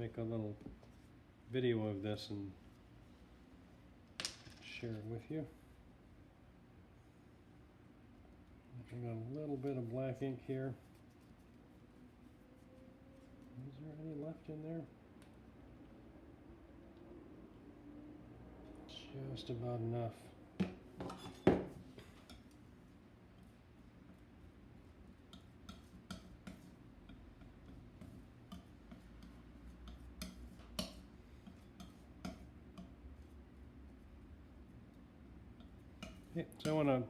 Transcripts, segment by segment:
make a little video of this and share it with you. I got a little bit of black ink here. Is there any left in there? Just about enough. Okay, so I want to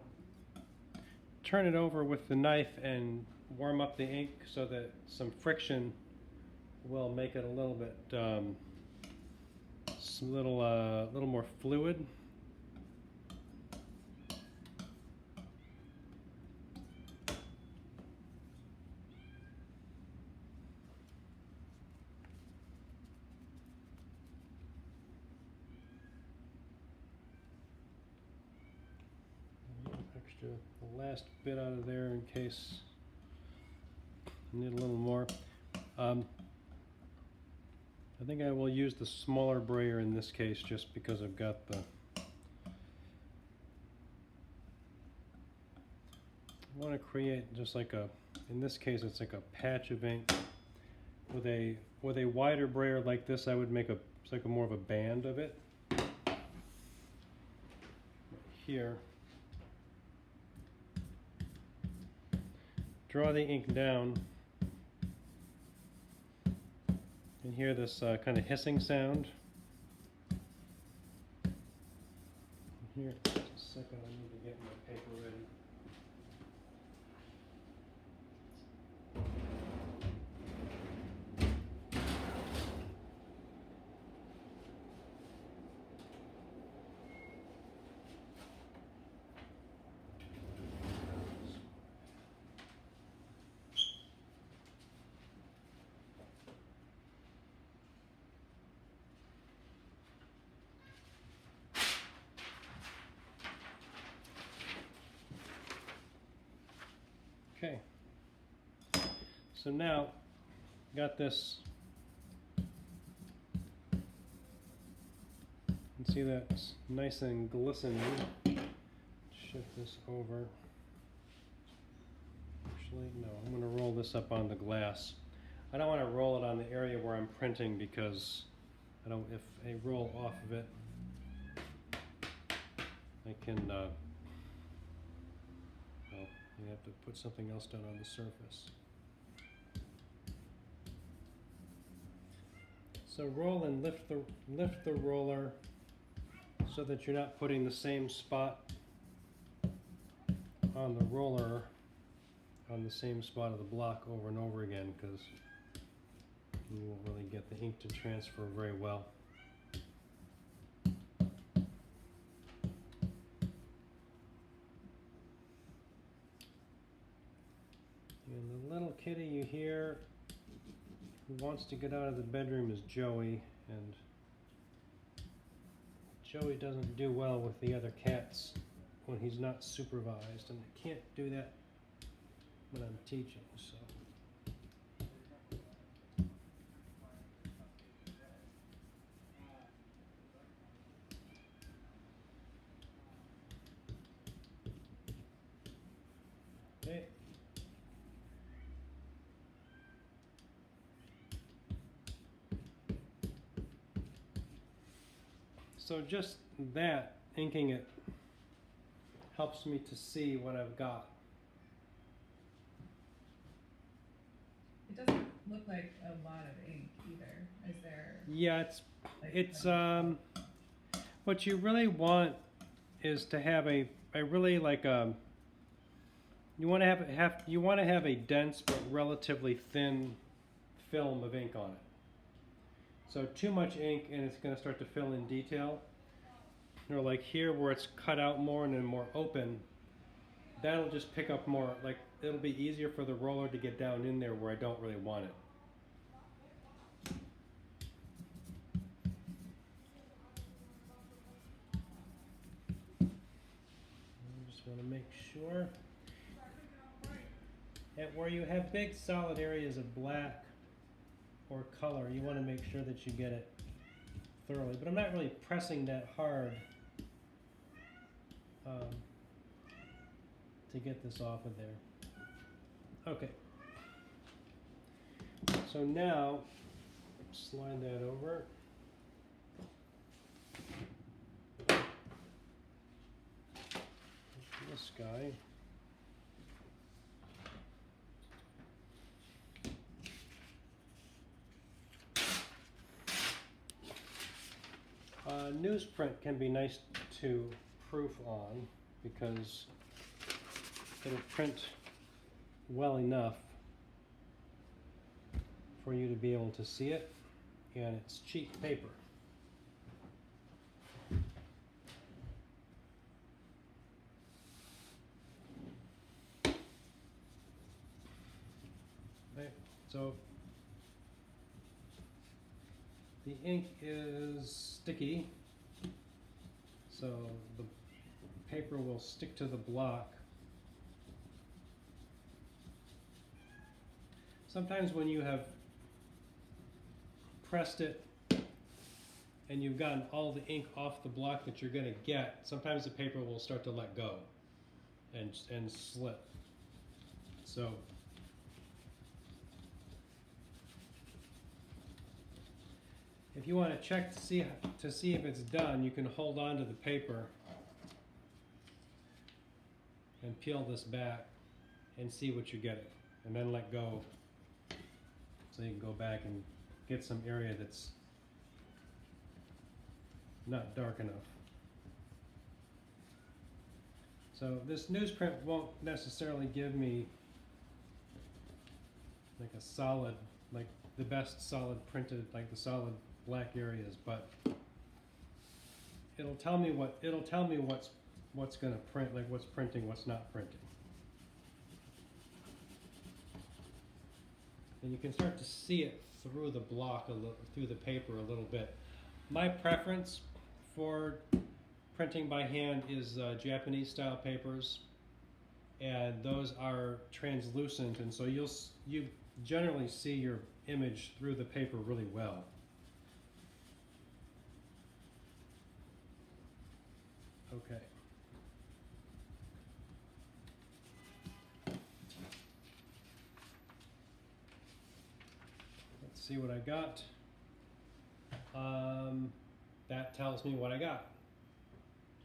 turn it over with the knife and warm up the ink so that some friction will make it a little bit, little more fluid. Extra the last bit out of there in case you need a little more. I think I will use the smaller brayer in this case just because I've got the I want to create just like a, in this case it's like a patch of ink. With a wider brayer like this, I would make it's like more of a band of it. Right here. Draw the ink down and hear this kind of hissing sound. Here, just a second, I need to get my paper ready. Okay, so now got this, you can see that's nice and glistening. Shift this over. Actually, no, I'm going to roll this up on the glass. I don't want to roll it on the area where I'm printing because if I roll off of it, I can you have to put something else down on the surface. So roll and lift the roller so that you're not putting the same spot on the roller on the same spot of the block over and over again, because you won't really get the ink to transfer very well. And the little kitty you hear who wants to get out of the bedroom is Joey, and Joey doesn't do well with the other cats when he's not supervised, and I can't do that when I'm teaching, so. Okay. So just that, inking it, helps me to see what I've got. It doesn't look like a lot of ink either. Is there? Yeah, it's what you really want is to have a really like you want to have a dense but relatively thin film of ink on it. So too much ink and it's going to start to fill in detail. Or like here where it's cut out more and then more open, that'll just pick up more, like it'll be easier for the roller to get down in there where I don't really want it. I just want to make sure that where you have big solid areas of black, or color, you want to make sure that you get it thoroughly. But I'm not really pressing that hard to get this off of there. Okay. So now, slide that over. This guy. Newsprint can be nice to proof on because it'll print well enough for you to be able to see it, and it's cheap paper. Right, so the ink is sticky, so the paper will stick to the block. Sometimes when you have pressed it and you've gotten all the ink off the block that you're going to get, sometimes the paper will start to let go and slip. So if you want to check to see if it's done, you can hold on to the paper and peel this back and see what you're getting, and then let go so you can go back and get some area that's not dark enough. So this newsprint won't necessarily give me like a solid, like the best solid printed, like the solid black areas, but it'll tell me what's going to print, like what's printing, what's not printing. And you can start to see it through the block, through the paper a little bit. My preference for printing by hand is Japanese style papers, and those are translucent, and so you generally see your image through the paper really well. Okay. Let's see what I got. That tells me what I got.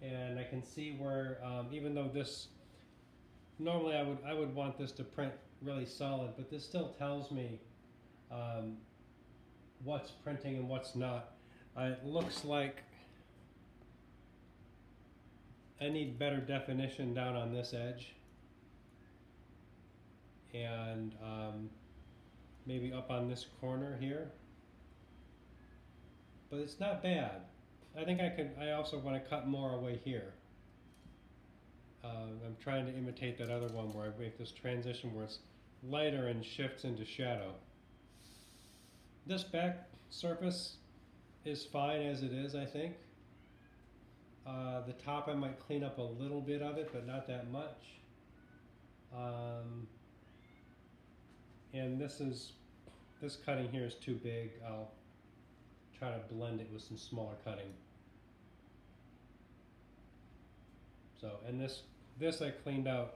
And I can see where, even though this, normally I would want this to print really solid, but this still tells me what's printing and what's not. It looks like I need better definition down on this edge, and maybe up on this corner here, but it's not bad. I think I also want to cut more away here. I'm trying to imitate that other one where I make this transition where it's lighter and shifts into shadow. This back surface is fine as it is, I think. The top I might clean up a little bit of it, but not that much. And this cutting here is too big. I'll try to blend it with some smaller cutting. So, and this I cleaned out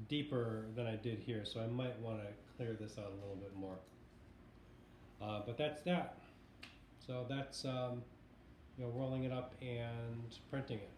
deeper than I did here, so I might want to clear this out a little bit more. But that's that. So that's rolling it up and printing it.